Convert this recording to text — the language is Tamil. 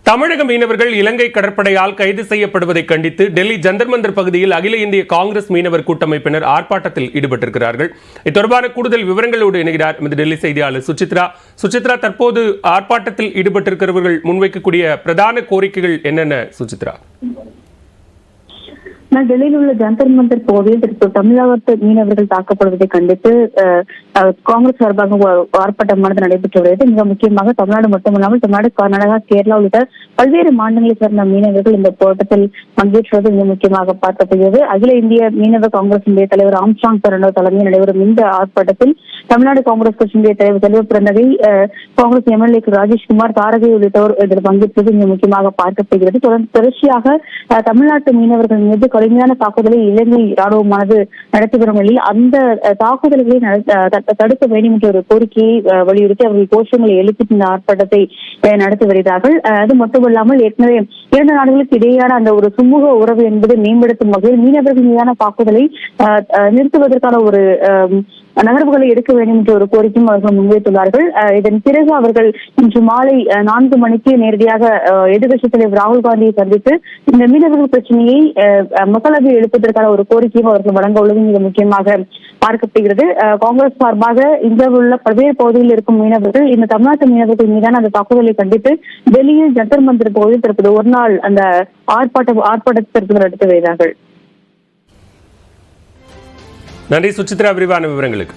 தமிழக மீனவர்கள் இலங்கை கடற்படையால் கைது செய்யப்படுவதை கண்டித்து டெல்லி ஜந்தர் மந்தர் பகுதியில் அகில இந்திய காங்கிரஸ் மீனவர் கூட்டமைப்பினர் ஆர்ப்பாட்டத்தில் ஈடுபட்டிருக்கிறார்கள். இது தொடர்பான கூடுதல் விவரங்களோடு இணைகிறார் டெல்லி செய்தியாளர் சுசித்ரா. சுசித்ரா, தற்போது ஆர்ப்பாட்டத்தில் ஈடுபட்டிருக்கிறவர்கள் முன்வைக்கக்கூடிய பிரதான கோரிக்கைகள் என்னென்ன சுசித்ரா? டெல்லியில் உள்ள ஜந்தர் மந்தர் பகுதியில் தமிழக மீனவர்கள் தாக்கப்படுவதை கண்டித்து காங்கிரஸ் சார்பாக ஆர்ப்பாட்டமானது நடைபெற்று வருகிறது. மிக முக்கியமாக தமிழ்நாடு மட்டுமல்லாமல் தமிழ்நாடு, கர்நாடகா, கேரளா உள்ளிட்ட பல்வேறு மாநிலங்களை சேர்ந்த மீனவர்கள் இந்த போராட்டத்தில் பங்கேற்றுவது மிக முக்கியமாக பார்க்கப்படுகிறது. அகில இந்திய மீனவ காங்கிரசினுடைய தலைவர் ஆம்ஸ்ட்ராங் பெர்னாண்டோ தலைமையில் நடைபெறும் இந்த ஆர்ப்பாட்டத்தில் தமிழ்நாடு காங்கிரஸ் கட்சியினுடைய தலைவர் செல்வ பிறந்தகை, காங்கிரஸ் எம்எல்ஏ ராஜேஷ்குமார், தாரகை உள்ளிட்டோர் இதில் பங்கேற்பது மிக முக்கியமாக பார்க்கப்படுகிறது. தொடர்ச்சியாக தமிழ்நாட்டு மீனவர்கள் மீது கடுமையான தாக்குதலை இலங்கை ராணுவமானது நடத்தி வரும் நிலையில் அந்த தாக்குதல்களை தடுக்க வேண்டும் என்ற ஒரு கோரிக்கையை வலியுறுத்தி அவர்கள் கோஷங்களை எழுப்பி இந்த ஆர்ப்பாட்டத்தை நடத்தி வருகிறார்கள். அது மட்டுமல்லாமல் ஏற்கனவே இரண்டு நாடுகளுக்கு இடையேயான அந்த ஒரு சுமூக உறவு என்பதை மேம்படுத்தும் வகையில் மீனவர்கள் மீதான தாக்குதலை நிறுத்துவதற்கான ஒரு நகர்வுகளை எடுக்க வேண்டும் என்ற ஒரு கோரிக்கையும் அவர்கள் முன்வைத்துள்ளார்கள். இதன் பிறகு அவர்கள் இன்று மாலை 4 மணிக்கு நேரடியாக எதிர்கட்சித் தலைவர் ராகுல் காந்தியை சந்தித்து இந்த மீனவர்கள் பிரச்சனையை மக்களவையில் எழுப்பதற்கான ஒரு கோரிக்கையும் அவர்கள் வழங்க உள்ளது மிக முக்கியமாக பார்க்கப்படுகிறது. காங்கிரஸ் சார்பாக இந்தியாவில் உள்ள பல்வேறு பகுதிகளில் இருக்கும் மீனவர்கள் இந்த தமிழ்நாட்டு மீனவர்கள் மீதான அந்த தாக்குதலை கண்டித்து டெல்லியில் ஜந்தர் மந்தர் பகுதியில் தற்போது ஒரு நாள் அந்த ஆர்ப்பாட்டத்திற்கு நடத்தி வருகிறார்கள். நன்றி சுசித்ரா, விரிவான விவரங்களுக்கு.